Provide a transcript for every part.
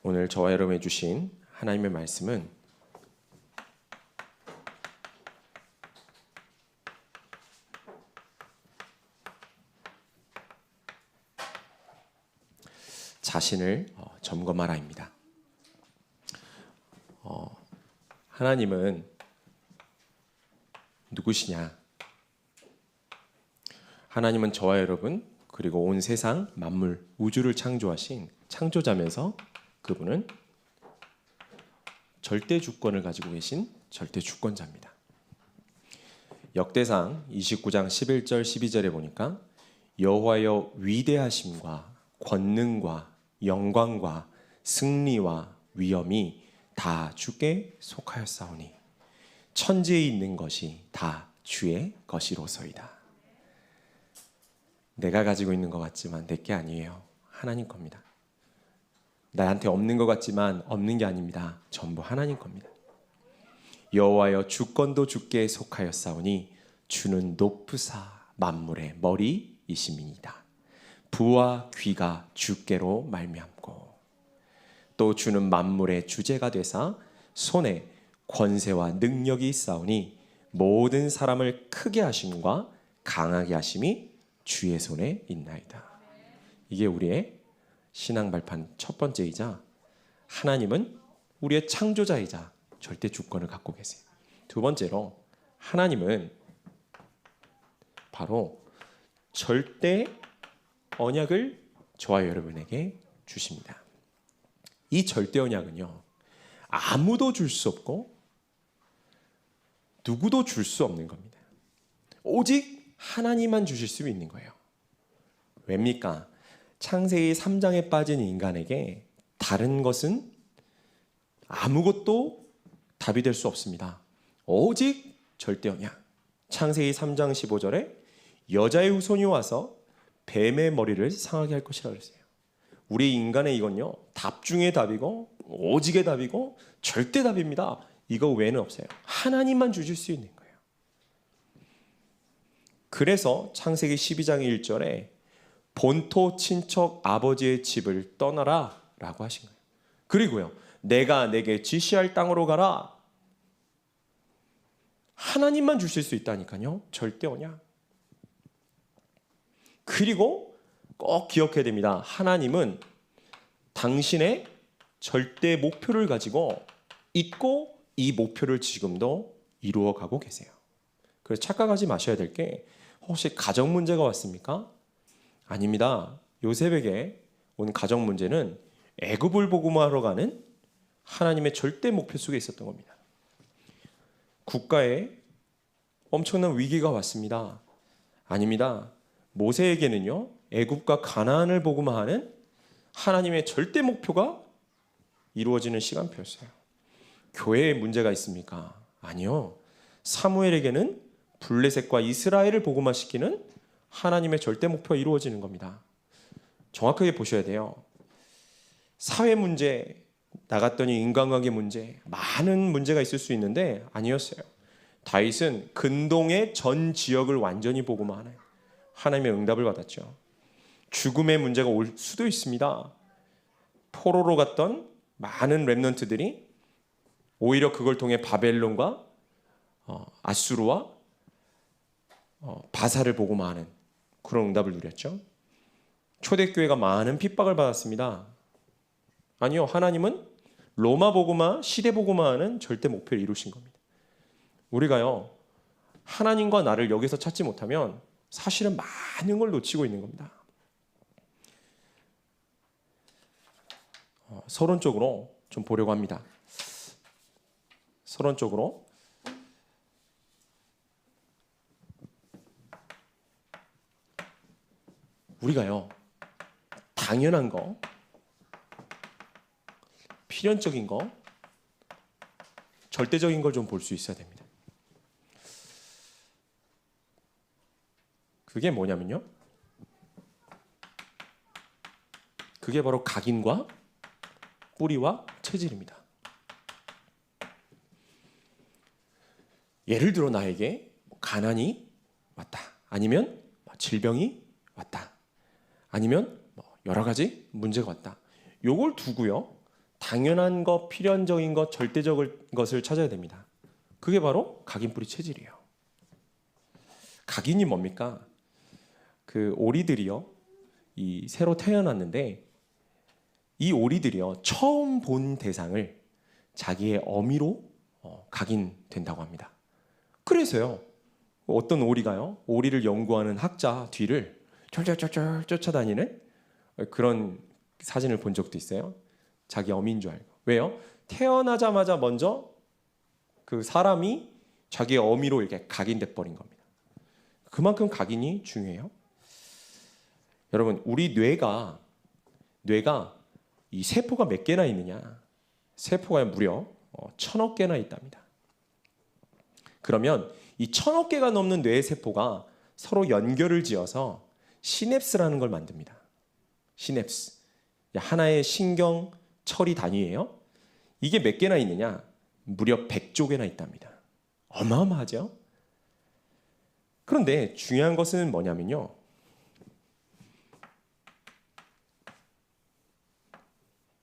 오늘 저와 여러분이 주신 하나님의 말씀은 자신을 점검하라입니다. 하나님은 누구시냐? 하나님은 저와 여러분 그리고 온 세상 만물 우주를 창조하신 창조자면서 그분은 절대 주권을 가지고 계신 절대 주권자입니다. 역대상 29장 11절 12절에 보니까 여호와여 위대하심과 권능과 영광과 승리와 위엄이 다 주께 속하였사오니 천지에 있는 것이 다 주의 것이로소이다. 내가 가지고 있는 것 같지만 내 게 아니에요. 하나님 겁니다. 나한테 없는 것 같지만 없는 게 아닙니다. 전부 하나님 겁니다. 여호와여 주권도 주께 속하였사오니 주는 높으사 만물의 머리이심이니이다. 부와 귀가 주께로 말미암고 또 주는 만물의 주제가 되사 손에 권세와 능력이 있사오니 모든 사람을 크게 하심과 강하게 하심이 주의 손에 있나이다. 이게 우리의 신앙 발판 첫 번째이자 하나님은 우리의 창조자이자 절대 주권을 갖고 계세요. 두 번째로 하나님은 바로 절대 언약을 저와 여러분에게 주십니다. 이 절대 언약은요, 아무도 줄 수 없고 누구도 줄 수 없는 겁니다. 오직 하나님만 주실 수 있는 거예요. 왜입니까? 창세기 3장에 빠진 인간에게 다른 것은 아무것도 답이 될 수 없습니다. 오직 절대 언약. 창세기 3장 15절에 여자의 후손이 와서 뱀의 머리를 상하게 할 것이라고 했어요. 우리 인간의 이건요, 답 중에 답이고 오직의 답이고 절대 답입니다. 이거 외에는 없어요. 하나님만 주실 수 있는 거예요. 그래서 창세기 12장 1절에 본토 친척 아버지의 집을 떠나라 라고 하신 거예요. 그리고요, 내가 내게 지시할 땅으로 가라. 하나님만 주실 수 있다니까요. 절대 언약. 그리고 꼭 기억해야 됩니다. 하나님은 당신의 절대 목표를 가지고 있고 이 목표를 지금도 이루어가고 계세요. 그래서 착각하지 마셔야 될 게 혹시 가정 문제가 왔습니까? 아닙니다. 요셉에게 온 가정 문제는 애굽을 복음화하러 가는 하나님의 절대 목표 속에 있었던 겁니다. 국가에 엄청난 위기가 왔습니다. 아닙니다. 모세에게는요, 애굽과 가나안을 복음화하는 하나님의 절대 목표가 이루어지는 시간표였어요. 교회에 문제가 있습니까? 아니요. 사무엘에게는 블레셋과 이스라엘을 복음화시키는 하나님의 절대 목표가 이루어지는 겁니다. 정확하게 보셔야 돼요. 사회 문제, 나갔더니 인간관계 문제, 많은 문제가 있을 수 있는데 아니었어요. 다윗은 근동의 전 지역을 완전히 복음화하는 하나님의 응답을 받았죠. 죽음의 문제가 올 수도 있습니다. 포로로 갔던 많은 렘넌트들이 오히려 그걸 통해 바벨론과 아수르와 바사를 복음화하는 그런 응답을 누렸죠. 초대교회가 많은 핍박을 받았습니다. 아니요, 하나님은 로마 복음화, 시대 복음화하는 절대 목표를 이루신 겁니다. 우리가요, 하나님과 나를 여기서 찾지 못하면 사실은 많은 걸 놓치고 있는 겁니다. 서론적으로 좀 보려고 합니다. 서론적으로 우리가요, 당연한 거, 필연적인 거, 절대적인 걸 좀 볼 수 있어야 됩니다. 그게 뭐냐면요, 그게 바로 각인과 뿌리와 체질입니다. 예를 들어 나에게 가난이 왔다, 아니면 질병이 왔다, 아니면 여러 가지 문제가 왔다. 요걸 두고요, 당연한 것, 필연적인 것, 절대적인 것을 찾아야 됩니다. 그게 바로 각인뿌리 체질이에요. 각인이 뭡니까? 그 오리들이요, 이 새로 태어났는데 이 오리들이요, 처음 본 대상을 자기의 어미로 각인된다고 합니다. 그래서요, 어떤 오리가요, 오리를 연구하는 학자 뒤를 쫄쫄쫄쫄 쫓아다니는 그런 사진을 본 적도 있어요. 자기 어미인 줄 알고. 왜요? 태어나자마자 먼저 그 사람이 자기의 어미로 이렇게 각인돼 버린 겁니다. 그만큼 각인이 중요해요. 여러분, 우리 뇌가 이 세포가 몇 개나 있느냐? 세포가 무려 1000억 개나 있답니다. 그러면 이 1000억 개가 넘는 뇌 세포가 서로 연결을 지어서 시냅스라는 걸 만듭니다. 시냅스. 하나의 신경 처리 단위예요. 이게 몇 개나 있느냐? 무려 100조 개나 있답니다. 어마어마하죠? 그런데 중요한 것은 뭐냐면요,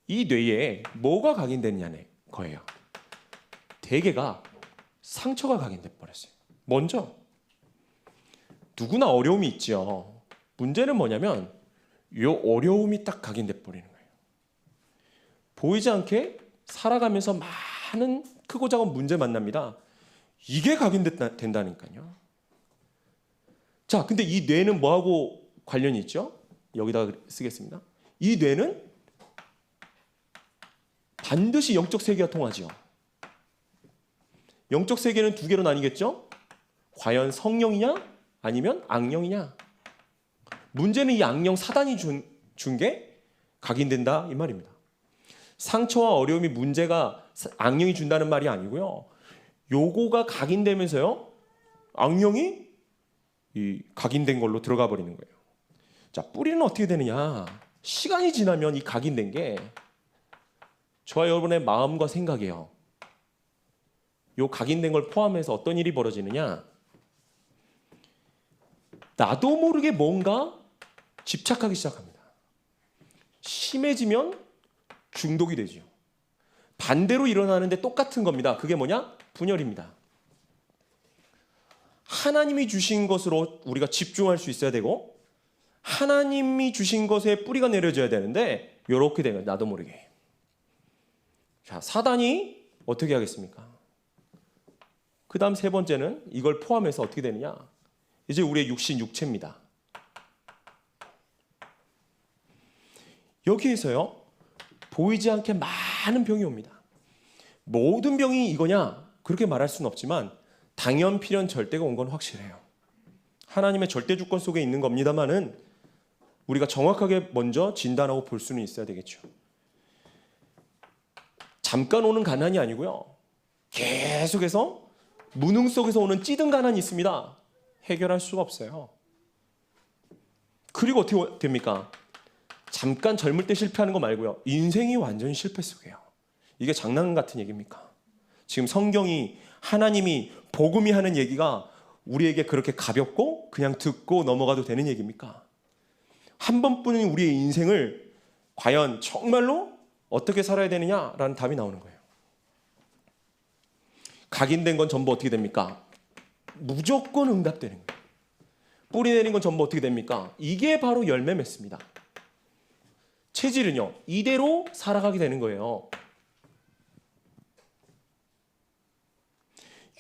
이 뇌에 뭐가 각인됐냐는 거예요. 대개가 상처가 각인돼 버렸어요. 먼저 누구나 어려움이 있죠. 문제는 뭐냐면 이 어려움이 딱 각인돼 버리는 거예요. 보이지 않게 살아가면서 많은 크고 작은 문제 만납니다. 이게 각인된다니까요. 자, 근데 이 뇌는 뭐하고 관련이 있죠? 여기다가 쓰겠습니다. 이 뇌는 반드시 영적 세계와 통하죠. 영적 세계는 두 개로 나뉘겠죠? 과연 성령이냐 아니면 악령이냐. 문제는 이 악령 사단이 준 게 각인된다 이 말입니다. 상처와 어려움이 문제가 악령이 준다는 말이 아니고요, 요거가 각인되면서요, 악령이 이 각인된 걸로 들어가 버리는 거예요. 자, 뿌리는 어떻게 되느냐? 시간이 지나면 이 각인된 게 저와 여러분의 마음과 생각이에요. 요 각인된 걸 포함해서 어떤 일이 벌어지느냐? 나도 모르게 뭔가 집착하기 시작합니다. 심해지면 중독이 되죠. 반대로 일어나는데 똑같은 겁니다. 그게 뭐냐? 분열입니다. 하나님이 주신 것으로 우리가 집중할 수 있어야 되고, 하나님이 주신 것에 뿌리가 내려져야 되는데 이렇게 되면 나도 모르게. 자, 사단이 어떻게 하겠습니까? 그 다음 세 번째는 이걸 포함해서 어떻게 되느냐? 이제 우리의 육체입니다. 여기에서요, 보이지 않게 많은 병이 옵니다. 모든 병이 이거냐? 그렇게 말할 수는 없지만 당연, 필연, 절대가 온 건 확실해요. 하나님의 절대 주권 속에 있는 겁니다만은 우리가 정확하게 먼저 진단하고 볼 수는 있어야 되겠죠. 잠깐 오는 가난이 아니고요, 계속해서 무능 속에서 오는 찌든 가난이 있습니다. 해결할 수가 없어요. 그리고 어떻게 됩니까? 잠깐 젊을 때 실패하는 거 말고요, 인생이 완전히 실패 속이에요. 이게 장난 같은 얘기입니까? 지금 성경이, 하나님이, 복음이 하는 얘기가 우리에게 그렇게 가볍고 그냥 듣고 넘어가도 되는 얘기입니까? 한 번뿐인 우리의 인생을 과연 정말로 어떻게 살아야 되느냐라는 답이 나오는 거예요. 각인된 건 전부 어떻게 됩니까? 무조건 응답되는 거예요. 뿌리 내린 건 전부 어떻게 됩니까? 이게 바로 열매 맺습니다. 체질은요, 이대로 살아가게 되는 거예요.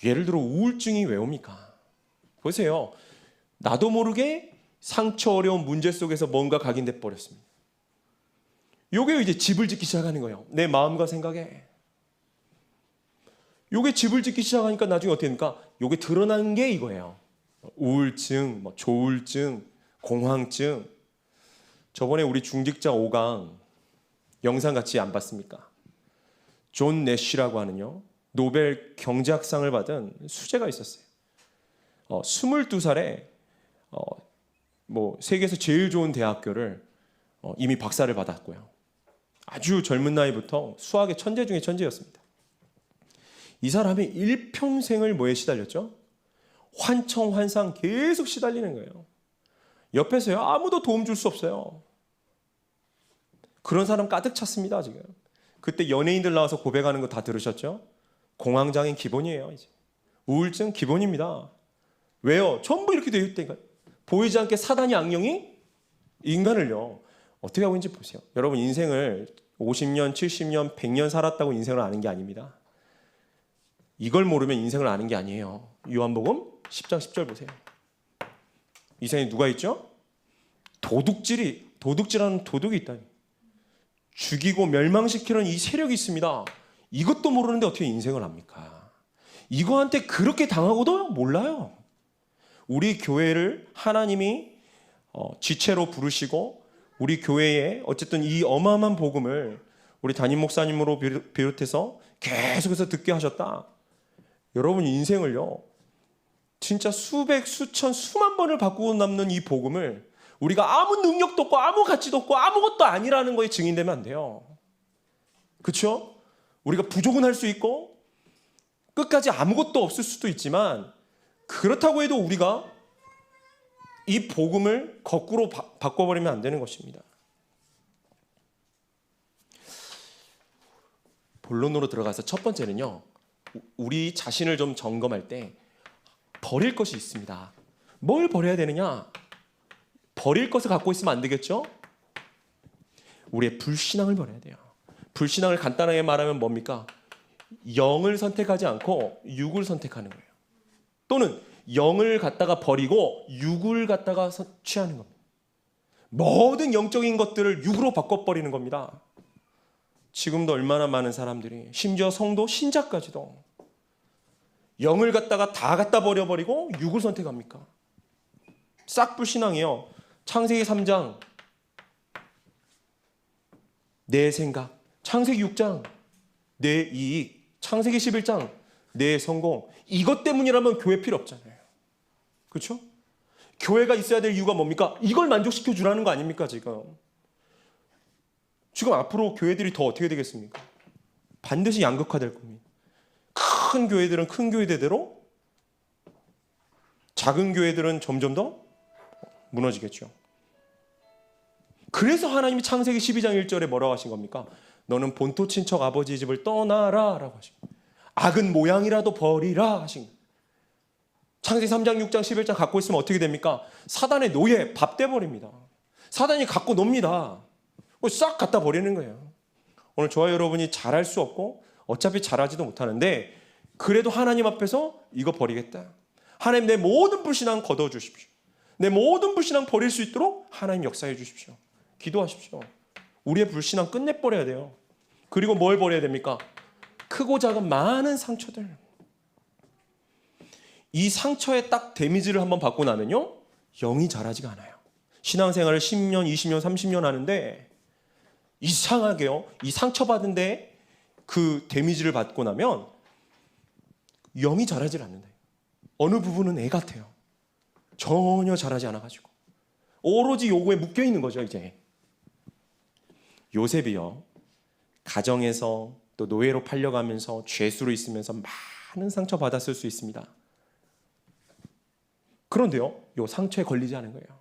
예를 들어 우울증이 왜 옵니까? 보세요. 나도 모르게 상처, 어려운 문제 속에서 뭔가 각인돼 버렸습니다. 요게 이제 집을 짓기 시작하는 거예요. 내 마음과 생각에. 요게 집을 짓기 시작하니까 나중에 어떻게 됩니까? 요게 드러나는 게 이거예요. 우울증, 조울증, 공황증. 저번에 우리 중직자 5강 영상 같이 안 봤습니까? 존 내쉬라고 하는요, 노벨 경제학상을 받은 수재가 있었어요. 22살에 세계에서 제일 좋은 대학교를 이미 박사를 받았고요. 아주 젊은 나이부터 수학의 천재 중에 천재였습니다. 이 사람이 일평생을 뭐에 시달렸죠? 환청환상 계속 시달리는 거예요. 옆에서요, 아무도 도움 줄 수 없어요. 그런 사람 가득 찼습니다, 지금. 그때 연예인들 나와서 고백하는 거 다 들으셨죠? 공황장애 기본이에요. 이제. 우울증 기본입니다. 왜요? 전부 이렇게 되어 있다니까. 보이지 않게 사단이 악령이 인간을요. 어떻게 하고 있는지 보세요. 여러분 인생을 50년, 70년, 100년 살았다고 인생을 아는 게 아닙니다. 이걸 모르면 인생을 아는 게 아니에요. 요한복음 10장 10절 보세요. 이 세상에 누가 있죠? 도둑질하는 도둑이 있다니. 죽이고 멸망시키는 이 세력이 있습니다. 이것도 모르는데 어떻게 인생을 압니까? 이거한테 그렇게 당하고도 몰라요. 우리 교회를 하나님이 지체로 부르시고 우리 교회에 어쨌든 이 어마어마한 복음을 우리 담임 목사님으로 비롯해서 계속해서 듣게 하셨다. 여러분 인생을요. 진짜 수백, 수천, 수만 번을 바꾸고 남는 이 복음을 우리가 아무 능력도 없고 아무 가치도 없고 아무것도 아니라는 거에 증인되면 안 돼요. 그렇죠? 우리가 부족은 할 수 있고 끝까지 아무것도 없을 수도 있지만 그렇다고 해도 우리가 이 복음을 거꾸로 바꿔버리면 안 되는 것입니다. 본론으로 들어가서 첫 번째는요. 우리 자신을 좀 점검할 때 버릴 것이 있습니다. 뭘 버려야 되느냐? 버릴 것을 갖고 있으면 안 되겠죠? 우리의 불신앙을 버려야 돼요. 불신앙을 간단하게 말하면 뭡니까? 영을 선택하지 않고 육을 선택하는 거예요. 또는 영을 갖다가 버리고 육을 갖다가 취하는 겁니다. 모든 영적인 것들을 육으로 바꿔버리는 겁니다. 지금도 얼마나 많은 사람들이 심지어 성도 신자까지도 영을 갖다가 다 갖다 버려버리고 육을 선택합니까? 싹 불신앙이에요. 창세기 3장 내 생각, 창세기 6장 내 이익, 창세기 11장 내 성공, 이것 때문이라면 교회 필요 없잖아요. 그렇죠? 교회가 있어야 될 이유가 뭡니까? 이걸 만족시켜 주라는 거 아닙니까? 지금 앞으로 교회들이 더 어떻게 되겠습니까? 반드시 양극화될 겁니다. 큰 교회들은 큰 교회대로, 작은 교회들은 점점 더 무너지겠죠. 그래서 하나님이 창세기 12장 1절에 뭐라고 하신 겁니까? 너는 본토 친척 아버지 집을 떠나라 라고 하신 거예요. 악은 모양이라도 버리라 하신 거예요. 창세기 3장 6장 11장 갖고 있으면 어떻게 됩니까? 사단의 노예 밥 돼버립니다. 사단이 갖고 놉니다. 싹 갖다 버리는 거예요. 오늘 저와 여러분이 잘할 수 없고 어차피 잘하지도 못하는데 그래도 하나님 앞에서 이거 버리겠다. 하나님 내 모든 불신앙 걷어주십시오. 내 모든 불신앙 버릴 수 있도록 하나님 역사해 주십시오. 기도하십시오. 우리의 불신앙 끝내버려야 돼요. 그리고 뭘 버려야 됩니까? 크고 작은 많은 상처들. 이 상처에 딱 데미지를 한번 받고 나면요. 영이 자라지가 않아요. 신앙생활을 10년, 20년, 30년 하는데 이상하게요. 이 상처받은 데 그 데미지를 받고 나면 영이 자라질 않는다. 어느 부분은 애 같아요. 전혀 자라지 않아가지고 오로지 요거에 묶여있는 거죠. 이제 요셉이요. 가정에서 또 노예로 팔려가면서 죄수로 있으면서 많은 상처 받았을 수 있습니다. 그런데요. 요 상처에 걸리지 않은 거예요.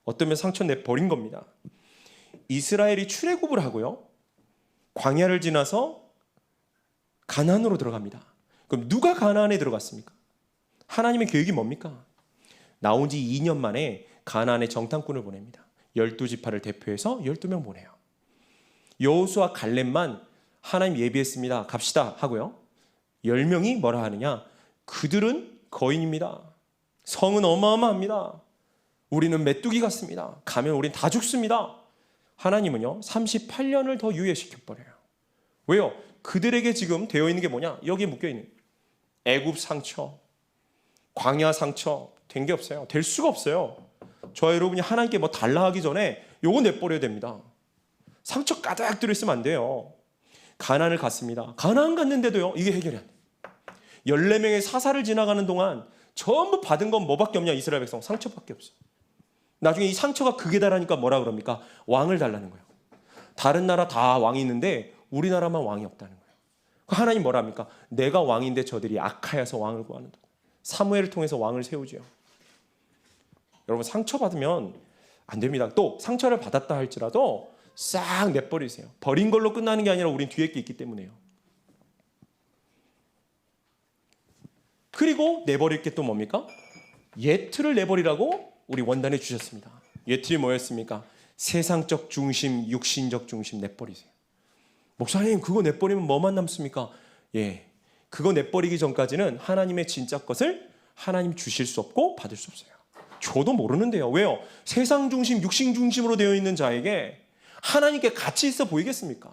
어쩌면 상처 내버린 겁니다. 이스라엘이 출애굽을 하고요. 광야를 지나서 가나안으로 들어갑니다. 그럼 누가 가나안에 들어갔습니까? 하나님의 계획이 뭡니까? 나온 지 2년 만에 가나안에 정탐꾼을 보냅니다. 12지파를 대표해서 12명 보내요. 여호수아 갈렙만 하나님 예비했습니다. 갑시다 하고요. 10명이 뭐라 하느냐? 그들은 거인입니다. 성은 어마어마합니다. 우리는 메뚜기 같습니다. 가면 우린 다 죽습니다. 하나님은요 38년을 더 유예시켜버려요. 왜요? 그들에게 지금 되어 있는 게 뭐냐? 여기에 묶여있는 애굽 상처, 광야 상처 된 게 없어요. 될 수가 없어요. 저와 여러분이 하나님께 뭐 달라 하기 전에 요거 내버려야 됩니다. 상처 가득 들어있으면 안 돼요. 가나안을 갔습니다. 가나안 갔는데도요 이게 해결이 안 돼요. 14명의 사사를 지나가는 동안 전부 받은 건 뭐밖에 없냐? 이스라엘 백성 상처밖에 없어요. 나중에 이 상처가 극에 달하니까 뭐라 그럽니까? 왕을 달라는 거예요. 다른 나라 다 왕이 있는데 우리나라만 왕이 없다는 거예요. 하나님 뭐라 합니까? 내가 왕인데 저들이 악하여서 왕을 구하는다. 사무엘을 통해서 왕을 세우죠. 여러분 상처받으면 안 됩니다. 또 상처를 받았다 할지라도 싹 내버리세요. 버린 걸로 끝나는 게 아니라 우린 뒤에 게 있기 때문에요. 그리고 내버릴 게 또 뭡니까? 예틀을 내버리라고 우리 원단에 주셨습니다. 예틀이 뭐였습니까? 세상적 중심, 육신적 중심 내버리세요. 목사님, 그거 내버리면 뭐만 남습니까? 예, 그거 내버리기 전까지는 하나님의 진짜 것을 하나님 주실 수 없고 받을 수 없어요. 저도 모르는데요. 왜요? 세상 중심, 육신 중심으로 되어 있는 자에게 하나님께 가치 있어 보이겠습니까?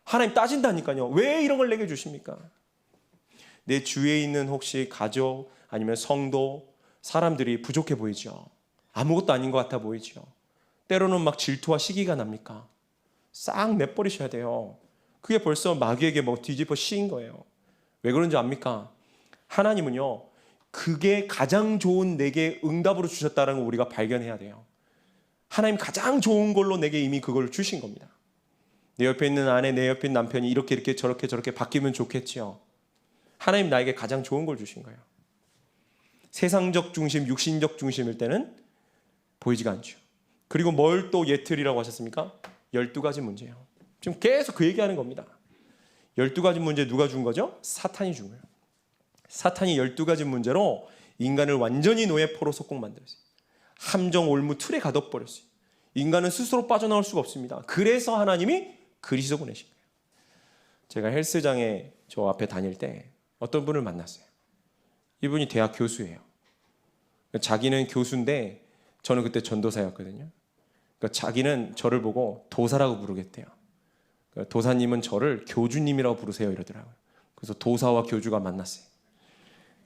하나님 따진다니까요. 왜 이런 걸 내게 주십니까? 내 주위에 있는 혹시 가족 아니면 성도, 사람들이 부족해 보이죠. 아무것도 아닌 것 같아 보이죠. 때로는 막 질투와 시기가 납니까? 싹 내버리셔야 돼요. 그게 벌써 마귀에게 뭐 뒤집어 씌인 거예요. 왜 그런지 압니까? 하나님은요, 그게 가장 좋은 내게 응답으로 주셨다는 걸 우리가 발견해야 돼요. 하나님 가장 좋은 걸로 내게 이미 그걸 주신 겁니다. 내 옆에 있는 아내, 내 옆에 있는 남편이 이렇게 저렇게 바뀌면 좋겠지요. 하나님 나에게 가장 좋은 걸 주신 거예요. 세상적 중심, 육신적 중심일 때는 보이지가 않죠. 그리고 뭘 또 예틀이라고 하셨습니까? 12가지 문제예요. 지금 계속 그 얘기하는 겁니다. 12가지 문제 누가 준 거죠? 사탄이 준 거예요. 사탄이 12가지 문제로 인간을 완전히 노예 포로 속국 만들었어요. 함정 올무 틀에 가둬버렸어요. 인간은 스스로 빠져나올 수가 없습니다. 그래서 하나님이 그리스도 보내신 거예요. 제가 헬스장에 저 앞에 다닐 때 어떤 분을 만났어요. 이분이 대학 교수예요. 자기는 교수인데 저는 그때 전도사였거든요. 그러니까 자기는 저를 보고 도사라고 부르겠대요. 그러니까 도사님은 저를 교주님이라고 부르세요 이러더라고요. 그래서 도사와 교주가 만났어요.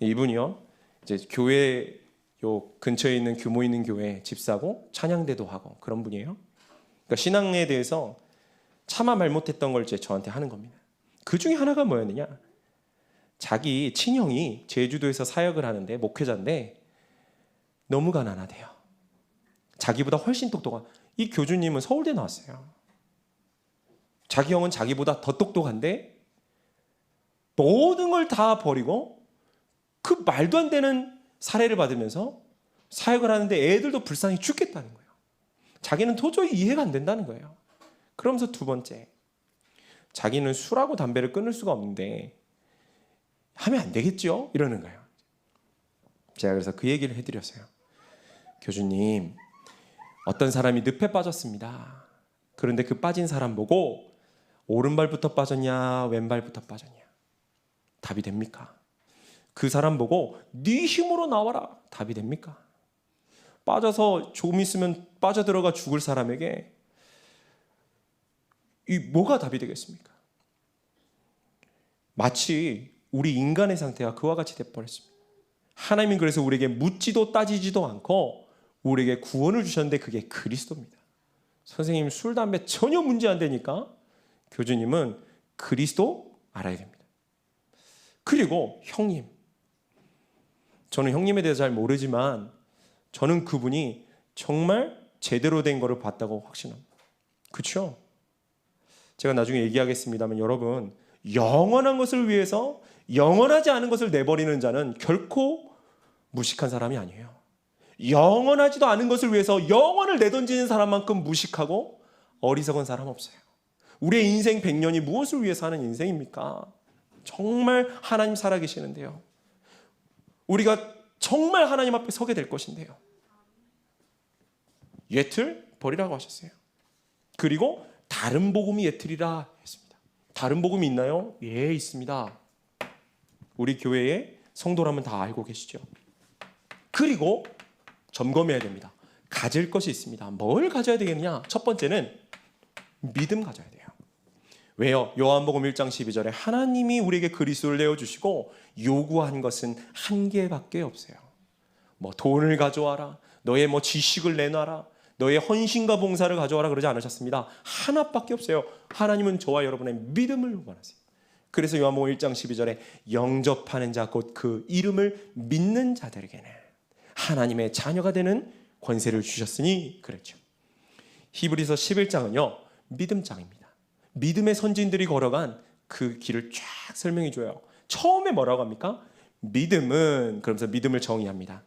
이분이요, 이제 교회 요 근처에 있는 규모 있는 교회 집사고 찬양대도 하고 그런 분이에요. 그러니까 신앙에 대해서 차마 말 못했던 걸 이제 저한테 하는 겁니다. 그 중에 하나가 뭐였느냐? 자기 친형이 제주도에서 사역을 하는데 목회자인데 너무 가난하대요. 자기보다 훨씬 똑똑한, 이 교주님은 서울대 나왔어요. 자기 형은 자기보다 더 똑똑한데 모든 걸 다 버리고 그 말도 안 되는 사례를 받으면서 사역을 하는데 애들도 불쌍히 죽겠다는 거예요. 자기는 도저히 이해가 안 된다는 거예요. 그러면서 두 번째, 자기는 술하고 담배를 끊을 수가 없는데 하면 안 되겠죠? 이러는 거예요. 제가 그래서 그 얘기를 해드렸어요. 교주님, 어떤 사람이 늪에 빠졌습니다. 그런데 그 빠진 사람 보고 오른발부터 빠졌냐 왼발부터 빠졌냐 답이 됩니까? 그 사람 보고 네 힘으로 나와라 답이 됩니까? 빠져서 조금 있으면 빠져들어가 죽을 사람에게 이 뭐가 답이 되겠습니까? 마치 우리 인간의 상태가 그와 같이 돼버렸습니다. 하나님은 그래서 우리에게 묻지도 따지지도 않고 우리에게 구원을 주셨는데 그게 그리스도입니다. 선생님 술, 담배 전혀 문제 안 되니까 교주님은 그리스도 알아야 됩니다. 그리고 형님, 저는 형님에 대해서 잘 모르지만 저는 그분이 정말 제대로 된 거를 봤다고 확신합니다. 그렇죠? 제가 나중에 얘기하겠습니다만 여러분, 영원한 것을 위해서 영원하지 않은 것을 내버리는 자는 결코 무식한 사람이 아니에요. 영원하지도 않은 것을 위해서 영원을 내던지는 사람만큼 무식하고 어리석은 사람 없어요. 우리의 인생 100년이 무엇을 위해서 하는 인생입니까? 정말 하나님 살아계시는데요. 우리가 정말 하나님 앞에 서게 될 것인데요. 예틀 버리라고 하셨어요. 그리고 다른 복음이 예틀이라 했습니다. 다른 복음이 있나요? 예, 있습니다. 우리 교회의 성도라면 다 알고 계시죠. 그리고 점검해야 됩니다. 가질 것이 있습니다. 뭘 가져야 되겠느냐? 첫 번째는 믿음 가져야 돼요. 왜요? 요한복음 1장 12절에 하나님이 우리에게 그리스도를 내어주시고 요구한 것은 한 개밖에 없어요. 뭐 돈을 가져와라, 너의 뭐 지식을 내놔라, 너의 헌신과 봉사를 가져와라 그러지 않으셨습니다. 하나밖에 없어요. 하나님은 저와 여러분의 믿음을 원하세요. 그래서 요한복음 1장 12절에 영접하는 자 곧 그 이름을 믿는 자들에게는 하나님의 자녀가 되는 권세를 주셨으니 그랬죠. 히브리서 11장은요 믿음장입니다. 믿음의 선진들이 걸어간 그 길을 쫙 설명해 줘요. 처음에 뭐라고 합니까? 믿음은, 그러면서 믿음을 정의합니다.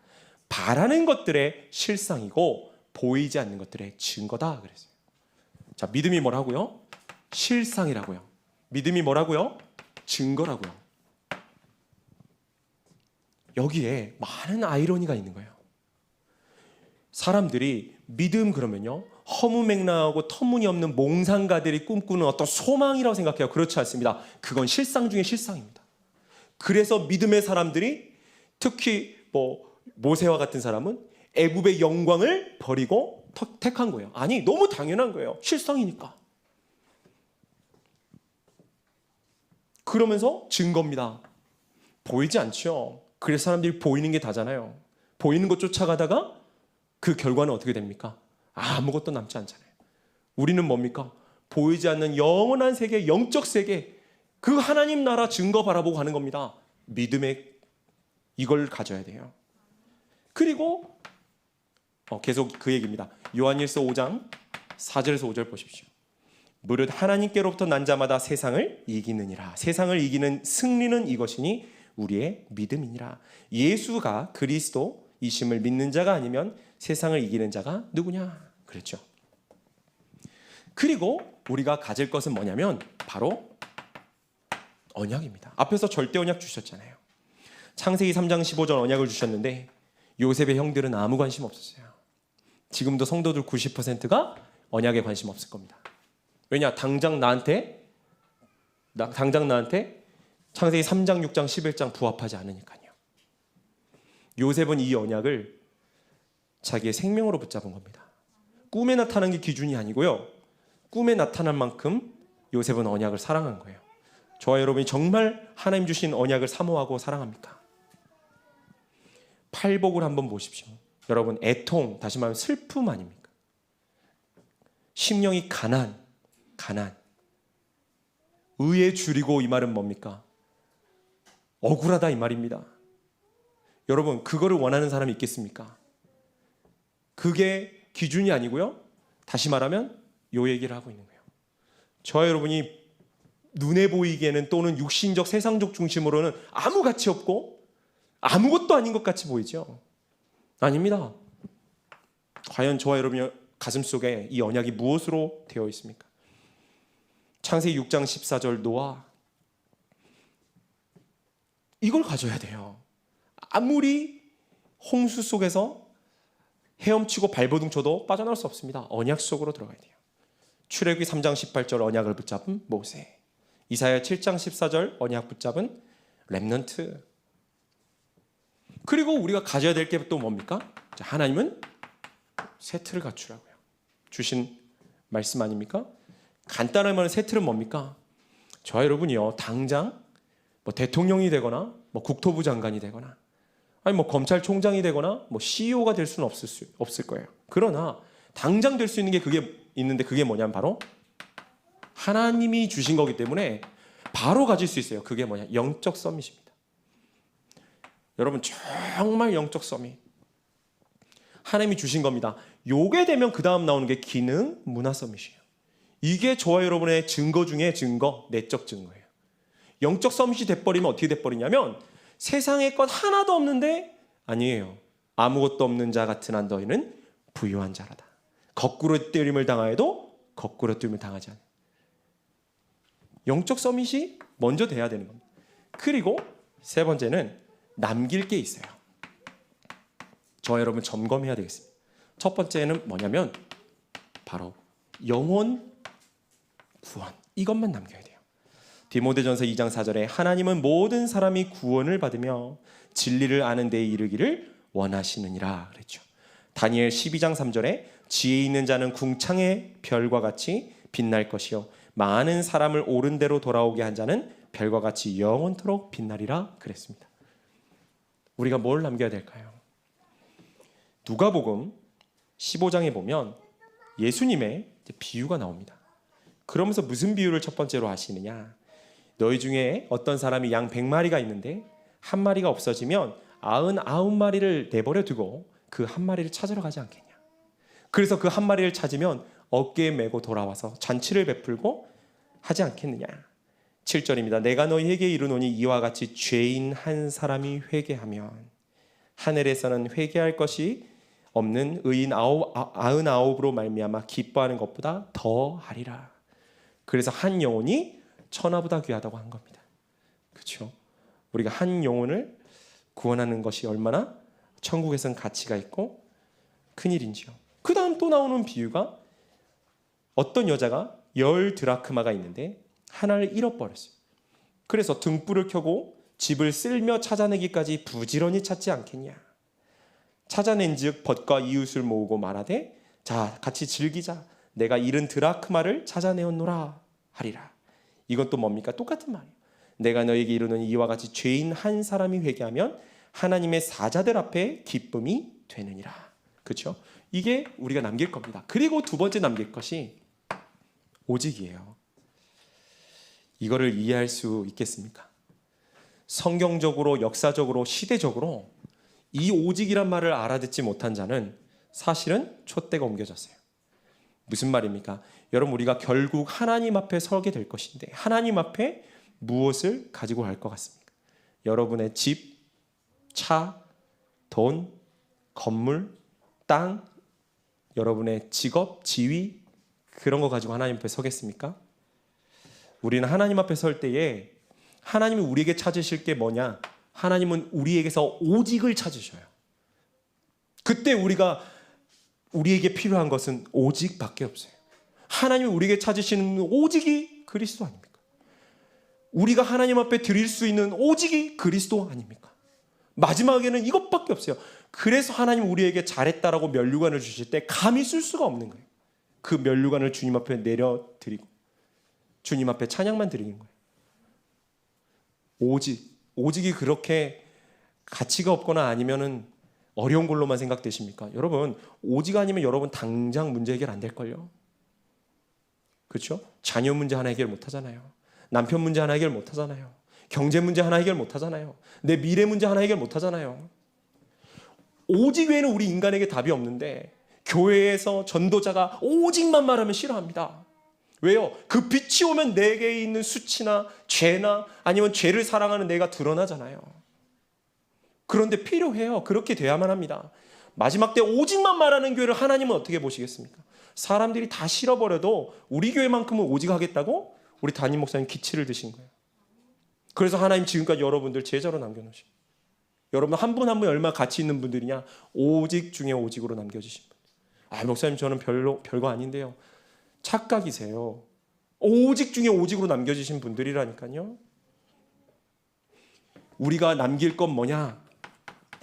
바라는 것들의 실상이고 보이지 않는 것들의 증거다 그랬어요. 자, 믿음이 뭐라고요? 실상이라고요. 믿음이 뭐라고요? 증거라고요. 여기에 많은 아이러니가 있는 거예요. 사람들이 믿음 그러면요, 허무맹랑하고 터무니없는 몽상가들이 꿈꾸는 어떤 소망이라고 생각해요. 그렇지 않습니다. 그건 실상 중에 실상입니다. 그래서 믿음의 사람들이, 특히 모세와 같은 사람은 애굽의 영광을 버리고 택한 거예요. 아니, 너무 당연한 거예요. 실상이니까. 그러면서 증거입니다. 보이지 않죠. 그래서 사람들이 보이는 게 다잖아요. 보이는 것 쫓아가다가 그 결과는 어떻게 됩니까? 아무것도 남지 않잖아요. 우리는 뭡니까? 보이지 않는 영원한 세계, 영적 세계, 그 하나님 나라 증거 바라보고 가는 겁니다. 믿음의 이걸 가져야 돼요. 그리고 계속 그 얘기입니다. 요한일서 5장 4절에서 5절 보십시오. 무릇 하나님께로부터 난 자마다 세상을 이기느니라. 세상을 이기는 승리는 이것이니 우리의 믿음이니라. 예수가 그리스도이심을 믿는 자가 아니면 세상을 이기는 자가 누구냐? 그랬죠. 그리고 우리가 가질 것은 뭐냐면 바로 언약입니다. 앞에서 절대 언약 주셨잖아요. 창세기 3장 15절 언약을 주셨는데 요셉의 형들은 아무 관심 없었어요. 지금도 성도들 90%가 언약에 관심 없을 겁니다. 왜냐? 당장 나한테 창세기 3장, 6장, 11장 부합하지 않으니까요. 요셉은 이 언약을 자기의 생명으로 붙잡은 겁니다. 꿈에 나타난 게 기준이 아니고요. 꿈에 나타난 만큼 요셉은 언약을 사랑한 거예요. 저와 여러분이 정말 하나님 주신 언약을 사모하고 사랑합니까? 팔복을 한번 보십시오. 여러분, 애통, 다시 말하면 슬픔 아닙니까? 심령이 가난. 의에 줄이고, 이 말은 뭡니까? 억울하다 이 말입니다. 여러분, 그거를 원하는 사람이 있겠습니까? 그게 기준이 아니고요. 다시 말하면 요 얘기를 하고 있는 거예요. 저와 여러분이 눈에 보이기에는, 또는 육신적 세상적 중심으로는 아무 가치 없고 아무것도 아닌 것 같이 보이죠? 아닙니다. 과연 저와 여러분의 가슴속에 이 언약이 무엇으로 되어 있습니까? 창세기 6장 14절 노아, 이걸 가져야 돼요. 아무리 홍수 속에서 헤엄치고 발버둥 쳐도 빠져나올 수 없습니다. 언약 속으로 들어가야 돼요. 출애굽기 3장 18절 언약을 붙잡은 모세, 이사야 7장 14절 언약 붙잡은 렘넌트. 그리고 우리가 가져야 될 게 또 뭡니까? 하나님은 세트를 갖추라고요. 주신 말씀 아닙니까? 간단한 말은 세트는 뭡니까? 저와 여러분이요, 당장 대통령이 되거나 국토부 장관이 되거나 아니 검찰총장이 되거나 CEO가 될 수는 없을 거예요. 그러나 당장 될 수 있는 게 그게 있는데, 그게 뭐냐면 바로 하나님이 주신 거기 때문에 바로 가질 수 있어요. 그게 뭐냐? 영적 서밋입니다. 여러분, 정말 영적 서밋. 하나님이 주신 겁니다. 요게 되면 그 다음 나오는 게 기능, 문화 서밋이에요. 이게 저와 여러분의 증거 중에 증거, 내적 증거예요. 영적 서밋이 돼버리면 어떻게 돼버리냐면 세상에 것 하나도 없는데, 아니에요, 아무것도 없는 자 같은 한 너희는 부유한 자라다. 거꾸로 때림을 당하여도 거꾸로 때림을 당하지 않아요. 영적 서밋이 먼저 돼야 되는 겁니다. 그리고 세 번째는 남길 게 있어요. 저와 여러분 점검해야 되겠습니다. 첫 번째는 뭐냐면 바로 영혼 구원, 이것만 남겨야 돼요. 디모데전서 2장 4절에 하나님은 모든 사람이 구원을 받으며 진리를 아는 데에 이르기를 원하시느니라 그랬죠. 다니엘 12장 3절에 지혜 있는 자는 궁창의 별과 같이 빛날 것이요 많은 사람을 옳은 대로 돌아오게 한 자는 별과 같이 영원토록 빛나리라 그랬습니다. 우리가 뭘 남겨야 될까요? 누가복음 15장에 보면 예수님의 비유가 나옵니다. 그러면서 무슨 비유를 첫 번째로 하시느냐? 너희 중에 어떤 사람이 양 100마리가 있는데 한 마리가 없어지면 99마리를 내버려 두고 그 한 마리를 찾으러 가지 않겠냐? 그래서 그 한 마리를 찾으면 어깨에 메고 돌아와서 잔치를 베풀고 하지 않겠느냐? 7절입니다. 내가 너희에게 이르노니 이와 같이 죄인 한 사람이 회개하면 하늘에서는 회개할 것이 없는 의인 99으로 말미암아 기뻐하는 것보다 더하리라. 그래서 한 영혼이 천하보다 귀하다고 한 겁니다. 그렇죠? 우리가 한 영혼을 구원하는 것이 얼마나 천국에선 가치가 있고 큰일인지요. 그 다음 또 나오는 비유가 어떤 여자가 10 드라크마가 있는데 하나를 잃어버렸어요. 그래서 등불을 켜고 집을 쓸며 찾아내기까지 부지런히 찾지 않겠냐. 찾아낸즉 벗과 이웃을 모으고 말하되 자 같이 즐기자. 내가 잃은 드라크마를 찾아내었노라 하리라. 이건 또 뭡니까? 똑같은 말이에요. 내가 너에게 이르노니 이와 같이 죄인 한 사람이 회개하면 하나님의 사자들 앞에 기쁨이 되느니라. 그렇죠? 이게 우리가 남길 겁니다. 그리고 두 번째 남길 것이 오직이에요. 이거를 이해할 수 있겠습니까? 성경적으로, 역사적으로, 시대적으로 이 오직이란 말을 알아듣지 못한 자는 사실은 촛대가 옮겨졌어요. 무슨 말입니까? 여러분, 우리가 결국 하나님 앞에 서게 될 것인데 하나님 앞에 무엇을 가지고 갈 것 같습니까? 여러분의 집, 차, 돈, 건물, 땅, 여러분의 직업, 지위, 그런 거 가지고 하나님 앞에 서겠습니까? 우리는 하나님 앞에 설 때에 하나님이 우리에게 찾으실 게 뭐냐? 하나님은 우리에게서 오직을 찾으셔요. 그때 우리에게 필요한 것은 오직밖에 없어요. 하나님이 우리에게 찾으시는 오직이 그리스도 아닙니까? 우리가 하나님 앞에 드릴 수 있는 오직이 그리스도 아닙니까? 마지막에는 이것밖에 없어요. 그래서 하나님 우리에게 잘했다라고 면류관을 주실 때 감히 쓸 수가 없는 거예요. 그 면류관을 주님 앞에 내려드리고 주님 앞에 찬양만 드리는 거예요. 오직이 그렇게 가치가 없거나 아니면은 어려운 걸로만 생각되십니까? 여러분, 오직 아니면 여러분 당장 문제 해결 안 될걸요. 그렇죠? 자녀 문제 하나 해결 못 하잖아요. 남편 문제 하나 해결 못 하잖아요. 경제 문제 하나 해결 못 하잖아요. 내 미래 문제 하나 해결 못 하잖아요. 오직 외에는 우리 인간에게 답이 없는데 교회에서 전도자가 오직만 말하면 싫어합니다. 왜요? 그 빛이 오면 내게 있는 수치나 죄나 아니면 죄를 사랑하는 내가 드러나잖아요. 그런데 필요해요. 그렇게 돼야만 합니다. 마지막 때 오직만 말하는 교회를 하나님은 어떻게 보시겠습니까? 사람들이 다 싫어버려도 우리 교회만큼은 오직하겠다고 우리 담임 목사님 기치를 드신 거예요. 그래서 하나님 지금까지 여러분들 제자로 남겨놓으신 거예요. 여러분 한 분 한 분 얼마나 가치 있는 분들이냐? 오직 중에 오직으로 남겨주신 분. 목사님 저는 별거 아닌데요. 착각이세요. 오직 중에 오직으로 남겨주신 분들이라니까요. 우리가 남길 건 뭐냐?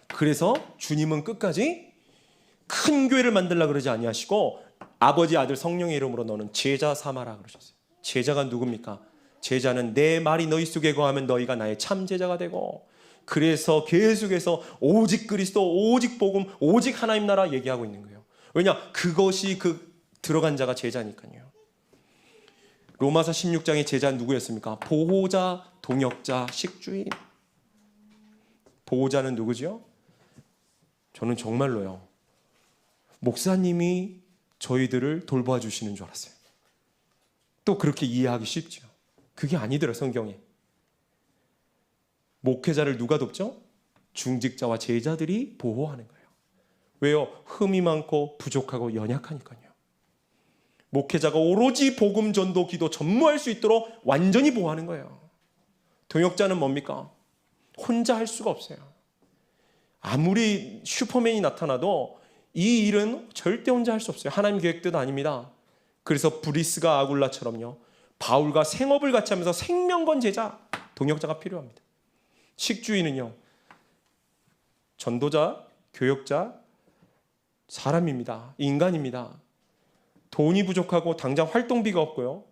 그래서 주님은 끝까지 큰 교회를 만들려고 그러지 아니하시고 아버지, 아들, 성령의 이름으로 너는 제자 삼아라 그러셨어요. 제자가 누굽니까? 제자는 내 말이 너희 속에 거하면 너희가 나의 참 제자가 되고, 그래서 계속해서 오직 그리스도, 오직 복음, 오직 하나님 나라 얘기하고 있는 거예요. 왜냐? 그것이 들어간 자가 제자니까요. 로마서 16장의 제자는 누구였습니까? 보호자, 동역자, 식주인. 보호자는 누구죠? 저는 정말로요, 목사님이 저희들을 돌봐 주시는 줄 알았어요. 또 그렇게 이해하기 쉽죠. 그게 아니더라. 성경에 목회자를 누가 돕죠? 중직자와 제자들이 보호하는 거예요. 왜요? 흠이 많고 부족하고 연약하니까요. 목회자가 오로지 복음 전도 기도 전무할 수 있도록 완전히 보호하는 거예요. 동역자는 뭡니까? 혼자 할 수가 없어요. 아무리 슈퍼맨이 나타나도 이 일은 절대 혼자 할 수 없어요. 하나님 계획 뜻 아닙니다. 그래서 브리스가 아굴라처럼요, 바울과 생업을 같이 하면서 생명 건 제자, 동역자가 필요합니다. 식주인은요, 전도자, 교역자, 사람입니다. 인간입니다. 돈이 부족하고 당장 활동비가 없고요,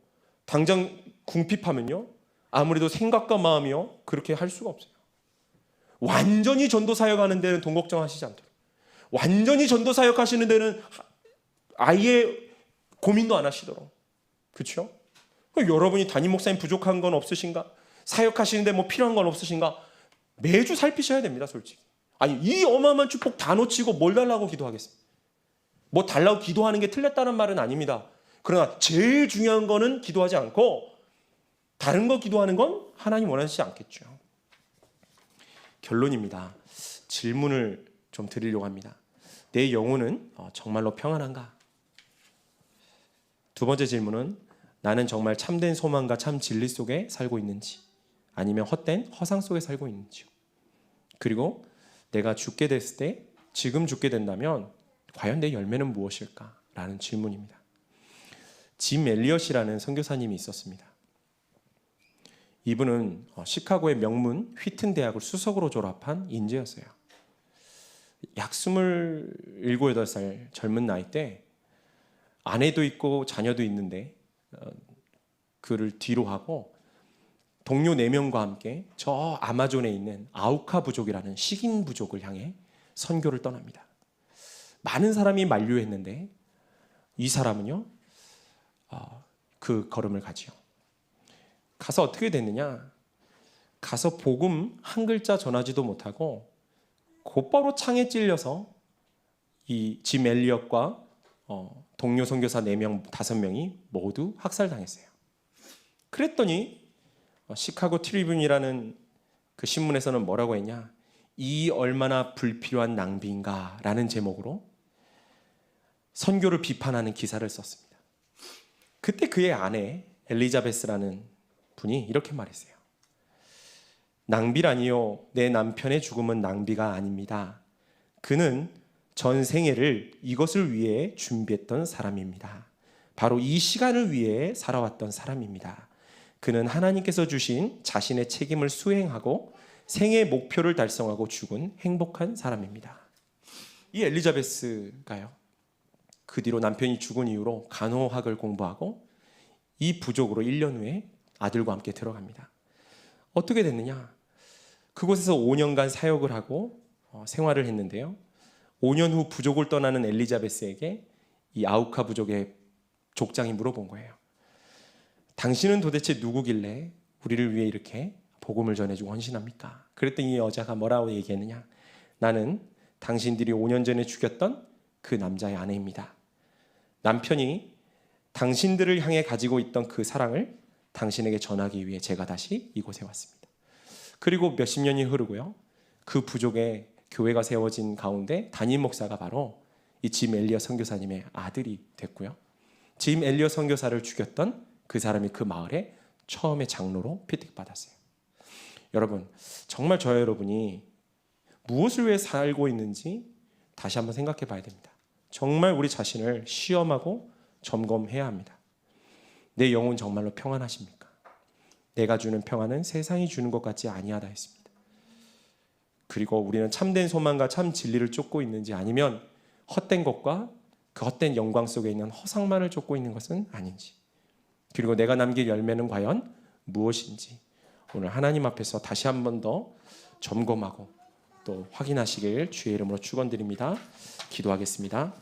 당장 궁핍하면요, 아무래도 생각과 마음이요 그렇게 할 수가 없어요. 완전히 전도 사역하는 데는 돈 걱정하시지 않도록, 완전히 전도 사역하시는 데는 아예 고민도 안 하시도록. 그렇죠? 여러분이 담임 목사님 부족한 건 없으신가? 사역하시는데 뭐 필요한 건 없으신가? 매주 살피셔야 됩니다. 솔직히. 아니, 이 어마어마한 축복 다 놓치고 뭘 달라고 기도하겠습니까? 뭐 달라고 기도하는 게 틀렸다는 말은 아닙니다. 그러나 제일 중요한 거는 기도하지 않고 다른 거 기도하는 건 하나님 원하시지 않겠죠. 결론입니다. 질문을 좀 드리려고 합니다. 내 영혼은 정말로 평안한가? 두 번째 질문은 나는 정말 참된 소망과 참 진리 속에 살고 있는지, 아니면 헛된 허상 속에 살고 있는지요. 그리고 내가 죽게 됐을 때, 지금 죽게 된다면 과연 내 열매는 무엇일까? 라는 질문입니다. 짐 엘리엇이라는 선교사님이 있었습니다. 이분은 시카고의 명문 휘튼 대학을 수석으로 졸업한 인재였어요. 약 27, 8살 젊은 나이 때 아내도 있고 자녀도 있는데 그를 뒤로 하고 동료 4명과 함께 저 아마존에 있는 아우카 부족이라는 식인 부족을 향해 선교를 떠납니다. 많은 사람이 만류했는데 이 사람은요, 그 걸음을 가지요. 가서 어떻게 됐느냐? 가서 복음 한 글자 전하지도 못하고 곧바로 창에 찔려서 이 짐 엘리엇과 동료 선교사 4명, 5명이 모두 학살당했어요. 그랬더니 시카고 트리뷴이라는 그 신문에서는 뭐라고 했냐? 이 얼마나 불필요한 낭비인가 라는 제목으로 선교를 비판하는 기사를 썼습니다. 그때 그의 아내 엘리자베스라는 분이 이렇게 말했어요. 낭비라니요, 내 남편의 죽음은 낭비가 아닙니다. 그는 전 생애를 이것을 위해 준비했던 사람입니다. 바로 이 시간을 위해 살아왔던 사람입니다. 그는 하나님께서 주신 자신의 책임을 수행하고 생애 목표를 달성하고 죽은 행복한 사람입니다. 이 엘리자베스가요, 그 뒤로 남편이 죽은 이후로 간호학을 공부하고 이 부족으로 1년 후에 아들과 함께 들어갑니다. 어떻게 됐느냐? 그곳에서 5년간 사역을 하고 생활을 했는데요. 5년 후 부족을 떠나는 엘리자베스에게 이 아우카 부족의 족장이 물어본 거예요. 당신은 도대체 누구길래 우리를 위해 이렇게 복음을 전해주고 헌신합니까? 그랬더니 이 여자가 뭐라고 얘기했느냐? 나는 당신들이 5년 전에 죽였던 그 남자의 아내입니다. 남편이 당신들을 향해 가지고 있던 그 사랑을 당신에게 전하기 위해 제가 다시 이곳에 왔습니다. 그리고 몇십 년이 흐르고요, 그 부족의 교회가 세워진 가운데 담임 목사가 바로 이 짐 엘리엇 선교사님의 아들이 됐고요, 짐 엘리엇 선교사를 죽였던 그 사람이 그 마을에 처음에 장로로 피택받았어요. 여러분, 정말 저와 여러분이 무엇을 위해 살고 있는지 다시 한번 생각해 봐야 됩니다. 정말 우리 자신을 시험하고 점검해야 합니다. 내 영혼 정말로 평안하십니까? 내가 주는 평안은 세상이 주는 것 같지 아니하다 했습니다. 그리고 우리는 참된 소망과 참 진리를 쫓고 있는지, 아니면 헛된 것과 그 헛된 영광 속에 있는 허상만을 쫓고 있는 것은 아닌지, 그리고 내가 남길 열매는 과연 무엇인지 오늘 하나님 앞에서 다시 한 번 더 점검하고 또 확인하시길 주의 이름으로 축원드립니다. 기도하겠습니다.